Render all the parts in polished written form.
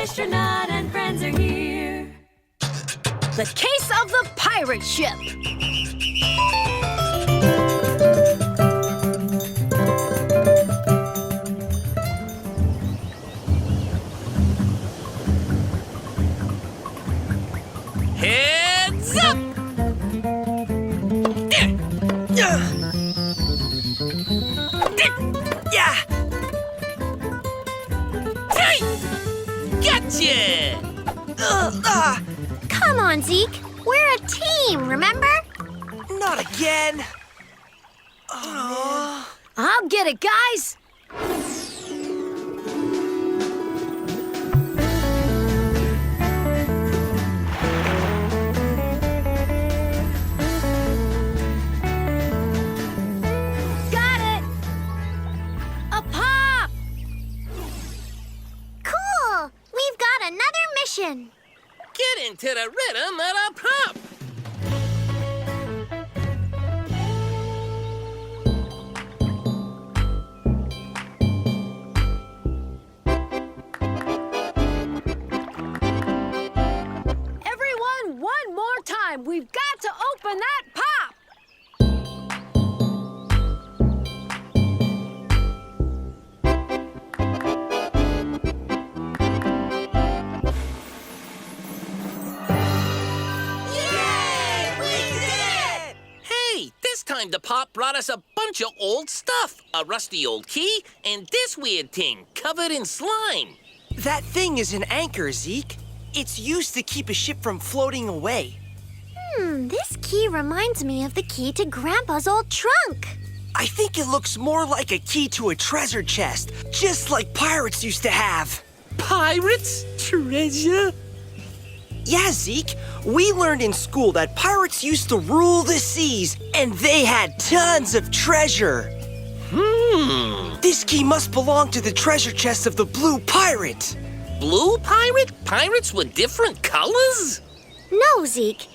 Fishtronaut and friends are here. The case of the pirate ship. Heads up! Gotcha! Come on, Zeke. We're a team, remember? Not again. Oh, I'll get it, guys. Got it. A pop. Cool. We've got another mission. Get into the rhythm of the pop! Everyone, one more time. We've got to open that pop. This time the pop brought us a bunch of old stuff. A rusty old key and this weird thing covered in slime. that thing is an anchor, Zeke. It's used to keep a ship from floating away. This key reminds me of the key to Grandpa's old trunk. I think it looks more like a key to a treasure chest, just like pirates used to have. Pirates? Treasure? Yeah, Zeke. We learned in school that pirates used to rule the seas, and they had tons of treasure. This key must belong to the treasure chest of the Blue Pirate. Blue pirate? Pirates with different colors? No, Zeke.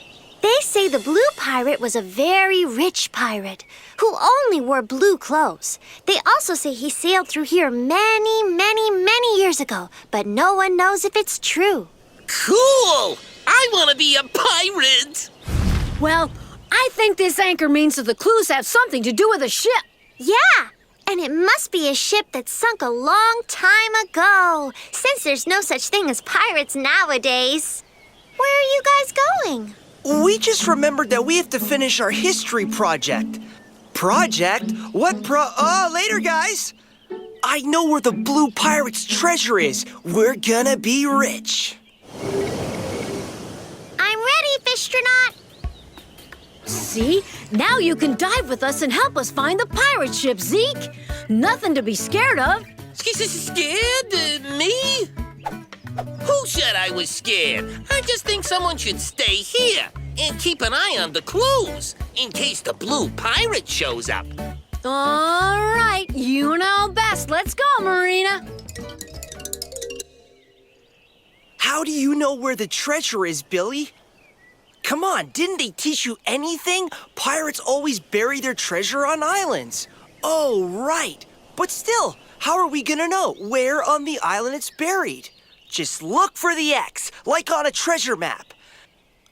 They say the Blue Pirate was a very rich pirate who only wore blue clothes. They also say he sailed through here many, many, many years ago, but no one knows if it's true. Cool! I want to be a pirate! Well, I think this anchor means that the clues have something to do with a ship. Yeah, and it must be a ship that sunk a long time ago, since there's no such thing as pirates nowadays. Where are you guys going? We just remembered that we have to finish our history project. Project? What Oh, later, guys! I know where the Blue Pirate's treasure is. We're gonna be rich. I'm ready, Fishtronaut. See? Now you can dive with us and help us find the pirate ship, Zeke. Nothing to be scared of. Scared? Me? Who said I was scared? I just think someone should stay here and keep an eye on the clues in case the Blue Pirate shows up. All right, you know best. Let's go, Marina. How do you know where the treasure is, Billy? Come on, didn't they teach you anything? Pirates always bury their treasure on islands. Oh, right. But still, how are we gonna know where on the island it's buried? Just look for the X, like on a treasure map.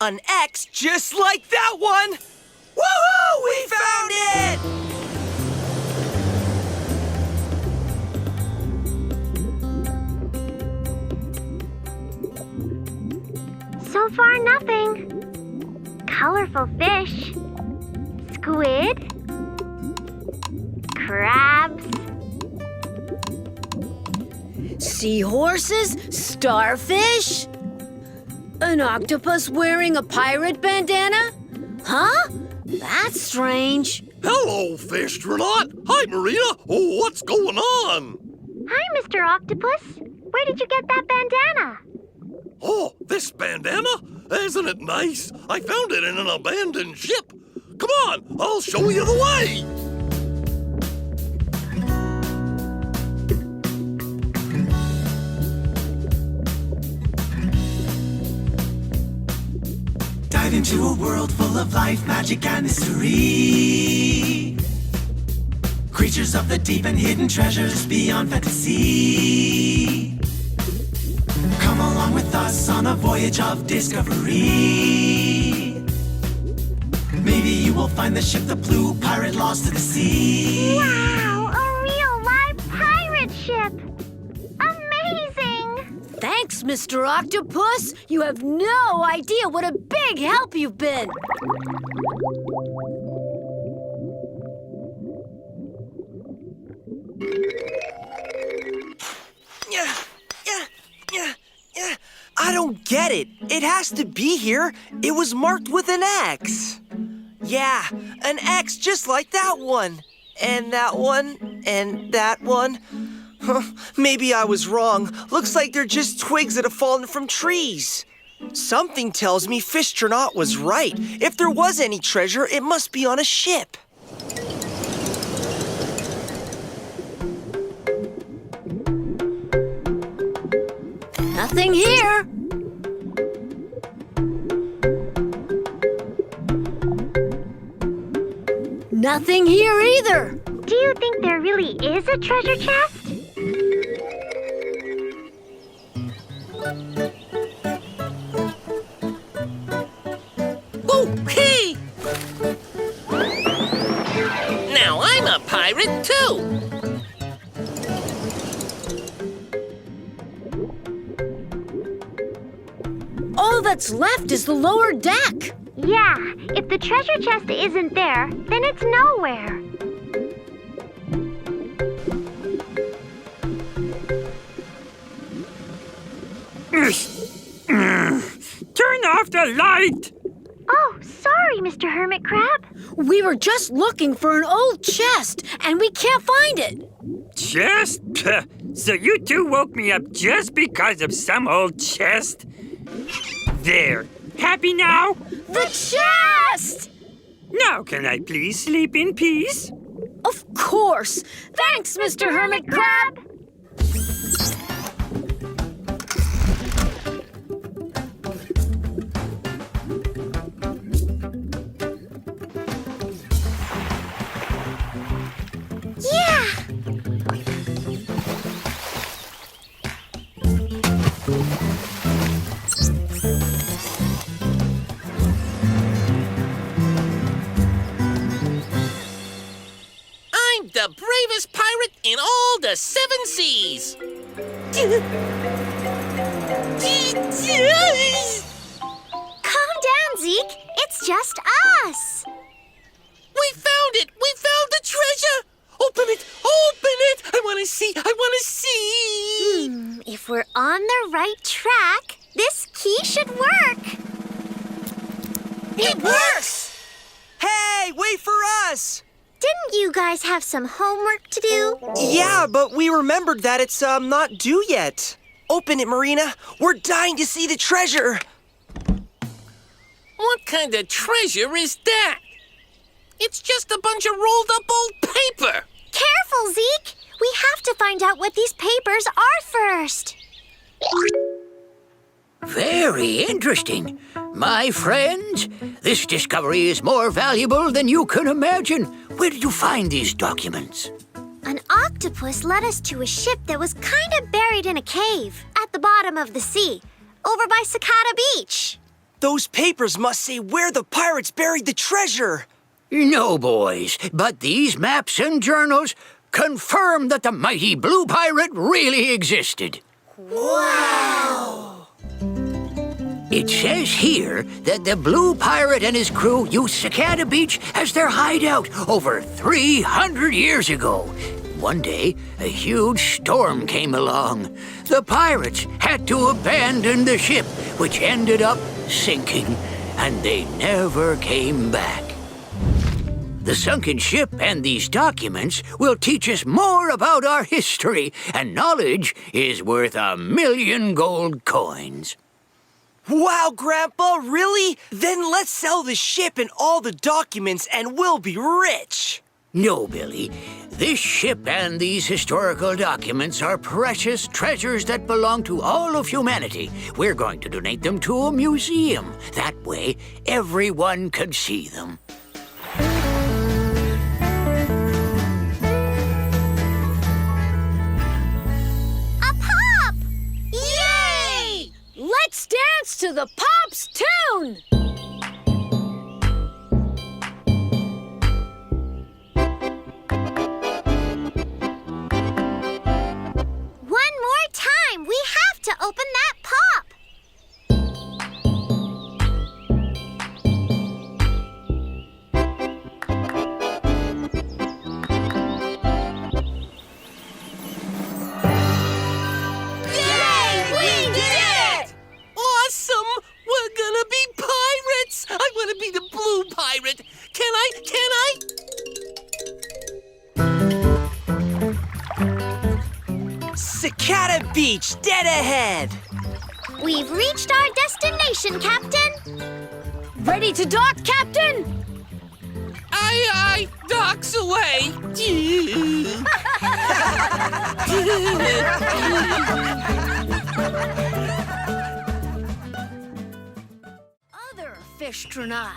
An X just like that one! Woohoo! We found it! So far, nothing. Colorful fish. Squid. Crabs. Seahorses, starfish, an octopus wearing a pirate bandana? Huh? That's strange. Hello, Fishtronaut. Hi, Marina. Oh, what's going on? Hi, Mr. Octopus. Where did you get that bandana? Oh, this bandana? Isn't it nice? I found it in an abandoned ship. Come on, I'll show you the way. Dive into a world full of life, magic, and mystery. Creatures of the deep and hidden treasures beyond fantasy. Come along. voyage of discovery. Maybe you will find the ship the blue pirate lost to the sea. Wow, a real live pirate ship! Amazing! Thanks, Mr. Octopus. You have no idea what a big help you've been. I don't get it. It has to be here. It was marked with an X. Yeah, an X just like that one. And that one. And that one. Huh, maybe I was wrong. Looks like they're just twigs that have fallen from trees. Something tells me Fishtronaut was right. If there was any treasure, it must be on a ship. Nothing here. Nothing here either. Do you think there really is a treasure chest? Okay. Now I'm a pirate too. All that's left is the lower deck. Yeah, if the treasure chest isn't there, then it's nowhere. Turn off the light! Oh, sorry, Mr. Hermit Crab. We were just looking for an old chest, and we can't find it. Chest? So you two woke me up just because of some old chest? There. Happy now? The chest! Now can I please sleep in peace? Of course. Thanks, Mr. Hermit Crab. Yeah! I'm the bravest pirate in all the 7 seas. Calm down, Zeke. It's just us. We found it! We found the treasure! Open it! Open it! I want to see! I want to see! If we're on the right track, this key should work. It works! Hey, wait for us! Didn't you guys have some homework to do? Yeah, but we remembered that it's not due yet. Open it, Marina. We're dying to see the treasure. What kind of treasure is that? It's just a bunch of rolled up old paper. Careful, Zeke. We have to find out what these papers are first. Very interesting. My friends, this discovery is more valuable than you can imagine. Where did you find these documents? An octopus led us to a ship that was kind of buried in a cave at the bottom of the sea, over by Cicada Beach. Those papers must say where the pirates buried the treasure. No, boys, but these maps and journals confirm that the mighty Blue Pirate really existed. Wow! It says here that the Blue Pirate and his crew used Cicada Beach as their hideout over 300 years ago. One day, a huge storm came along. The pirates had to abandon the ship, which ended up sinking, and they never came back. The sunken ship and these documents will teach us more about our history, and knowledge is worth 1,000,000 gold coins. Wow, Grandpa, really? Then let's sell the ship and all the documents and we'll be rich. No, Billy. This ship and these historical documents are precious treasures that belong to all of humanity. We're going to donate them to a museum. That way, everyone can see them. A pop! Yay! Let's dance to the Pops tune! One more time, we have to open that pop. Yay! We did it! Awesome! We're gonna be pirates! I wanna be the blue pirate! Can I? Cicada Beach, dead ahead! We've reached our destination, Captain. Ready to dock, Captain? Aye, docks away! Other Fishtronaut.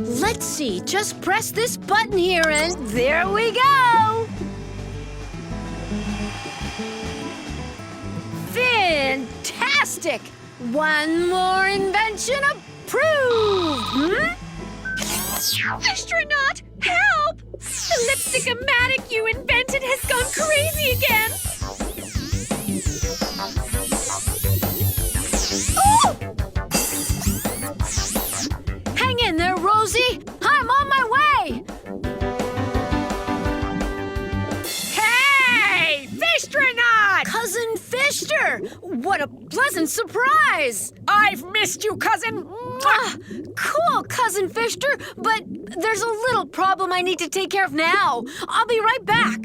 Let's see, just press this button here and there we go! Fantastic! One more invention approved! Fishtronaut, help! The lipstick-o-matic you invented has gone crazy again! Hang in there, Rosie! I'm on my way! Hey! Fishtronaut! Cousin Fishter! What a pleasant surprise! I've missed you, cousin! Ah, cool, Cousin Fishter, but there's a little problem I need to take care of now. I'll be right back.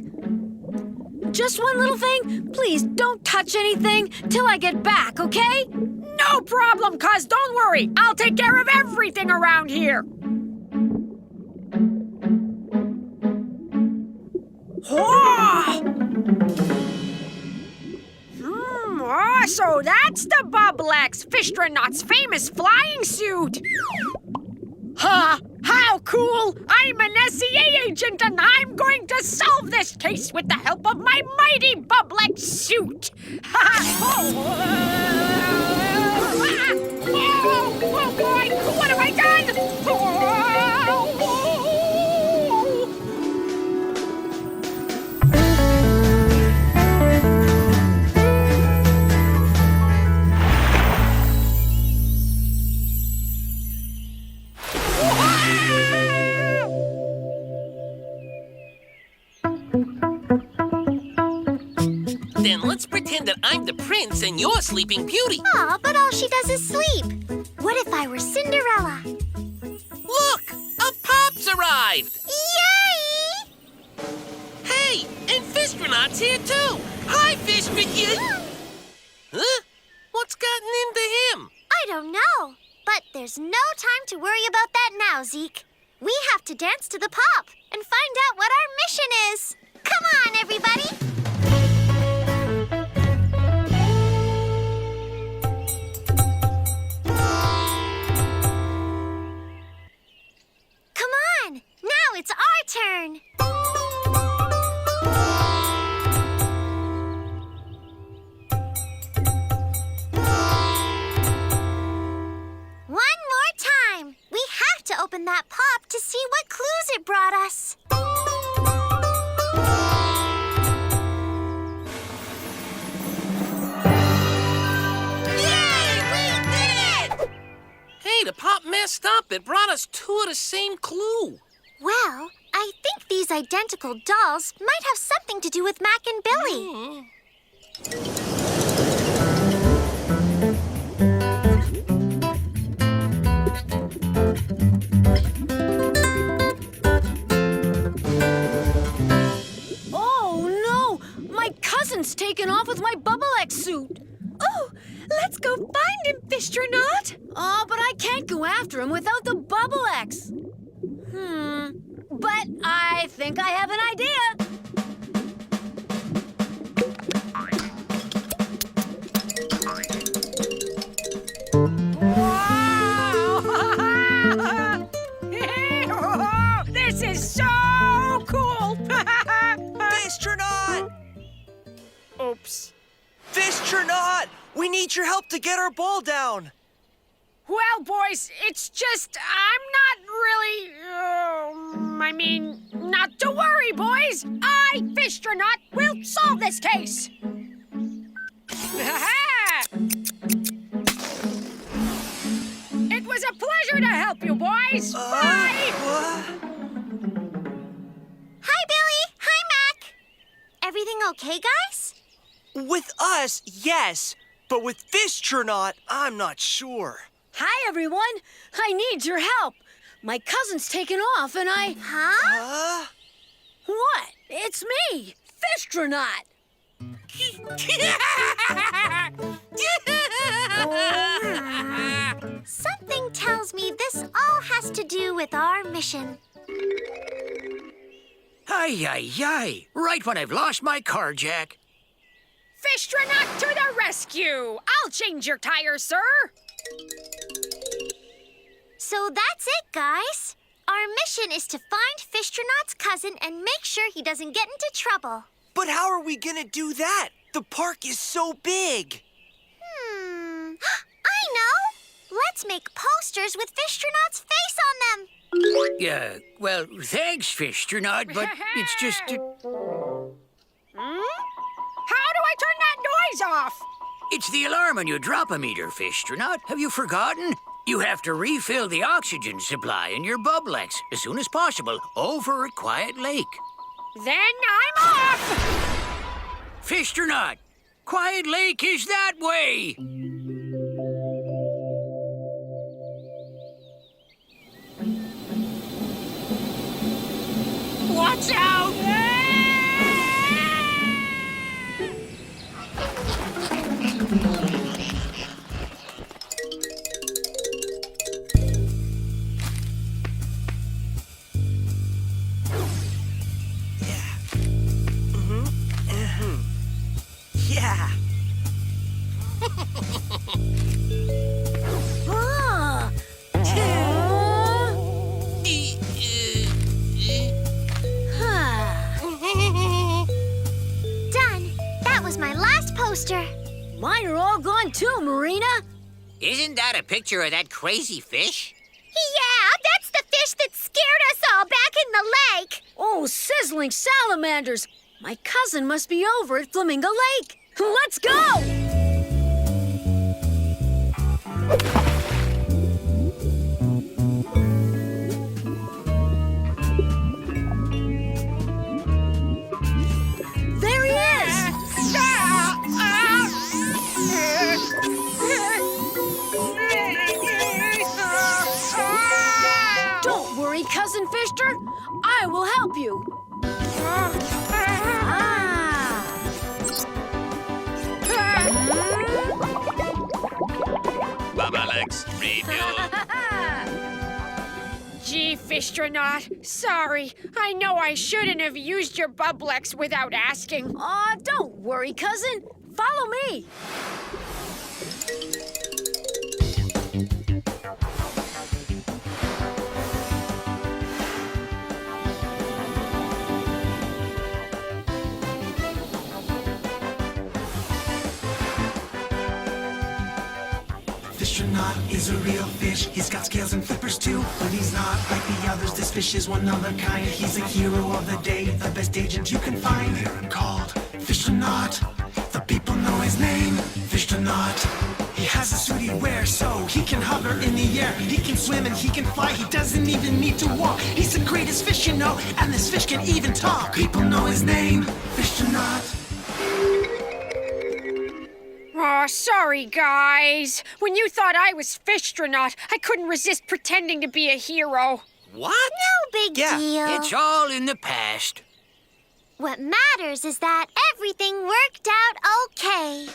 Just one little thing. Please don't touch anything till I get back, okay? No problem, cuz don't worry. I'll take care of everything around here. So that's the Bubblex, Fishtronaut's famous flying suit. Huh? How cool! I'm an SCA agent and I'm going to solve this case with the help of my mighty Bubblex suit. Oh boy! What have I done? Then let's pretend that I'm the prince and you're Sleeping Beauty. Aw, but all she does is sleep. What if I were Cinderella? Look! A Pop's arrived! Yay! Hey, and Fishtronaut's here too! Hi, Fishtronaut! Huh? What's gotten into him? I don't know, but there's no time to worry about that now, Zeke. We have to dance to the pop and find out what our mission is. Come on, everybody! Come on! Now it's our turn! One more time! We have to open that pop to see what clues it brought us. Yay! We did it! Hey, the Pop messed up. It brought us two of the same clue. Well, I think these identical dolls might have something to do with Mac and Billy. can't go after him without the Bubble X. But I think I have an idea. Wow! This is so cool! Fishtronaut! Oops. Fishtronaut! We need your help to get our ball down. Well, boys, it's just I'm not really. Not to worry, boys. I, Fishtronaut, will solve this case. It was a pleasure to help you, boys. Bye. What? Hi, Billy. Hi, Mac. Everything okay, guys? With us, yes. But with Fishtronaut, I'm not sure. Hi, everyone. I need your help. My cousin's taken off and I... Huh? What? It's me, Fishtronaut. Something tells me this all has to do with our mission. Ay, ay, ay. Right when I've lost my car, Jack. Fishtronaut to the rescue. I'll change your tires, sir. So that's it, guys. Our mission is to find Fishtronaut's cousin and make sure he doesn't get into trouble. But how are we gonna do that? The park is so big. I know! Let's make posters with Fishtronaut's face on them. Yeah, well, thanks, Fishtronaut, but it's just... How do I turn that noise off? It's the alarm on your drop-o-meter, Fishtronaut. Have you forgotten? You have to refill the oxygen supply in your Bubblex as soon as possible over at Quiet Lake. Then I'm off! Fishtronaut, Quiet Lake is that way! Watch out! Yeah. Ah. Done. That was my last poster. Mine are all gone too, Marina. Isn't that a picture of that crazy fish? Yeah, that's the fish that scared us all back in the lake. Oh, sizzling salamanders. My cousin must be over at Flamingo Lake. Let's go! There he is! Don't worry, Cousin Fishter. I will help you. Bubblex refuel. Gee, Fishtronaut, sorry. I know I shouldn't have used your Bubblex without asking. Aw, don't worry, cousin. Follow me. Fishtronaut is a real fish. He's got scales and flippers too, but he's not like the others. This fish is one of a kind. He's a hero of the day, the best agent you can find. Hear him called Fishtronaut. The people know his name, Fishtronaut. He has a suit he wears so he can hover in the air. He can swim and he can fly. He doesn't even need to walk. He's the greatest fish you know, and this fish can even talk. People know his name, Fishtronaut. Aw, sorry, guys. When you thought I was Fishtronaut, I couldn't resist pretending to be a hero. What? No big deal. It's all in the past. What matters is that everything worked out okay.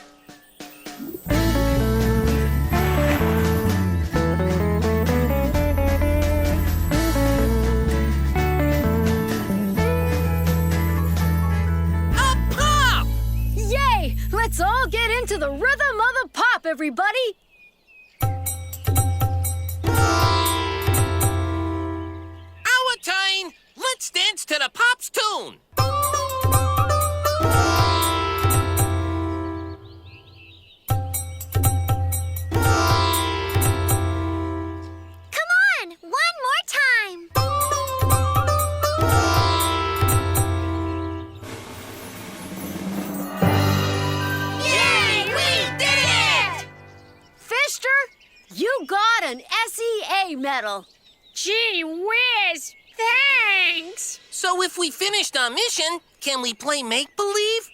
medal. Gee whiz! Thanks! So if we finished our mission, can we play make-believe?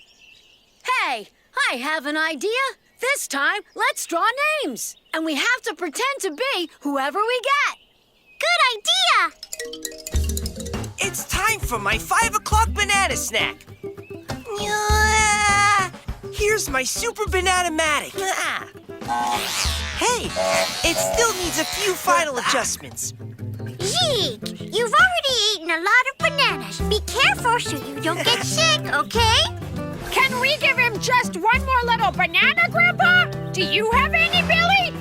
Hey, I have an idea. This time, let's draw names. And we have to pretend to be whoever we get. Good idea! It's time for my 5 o'clock banana snack. Here's my super banana-matic. Hey, it still needs a few final adjustments. Zeke, you've already eaten a lot of bananas. Be careful so you don't get sick, okay? Can we give him just one more little banana, Grandpa? Do you have any, Billy?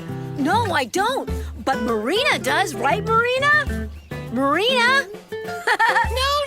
No, I don't. But Marina does, right, Marina? Marina? No,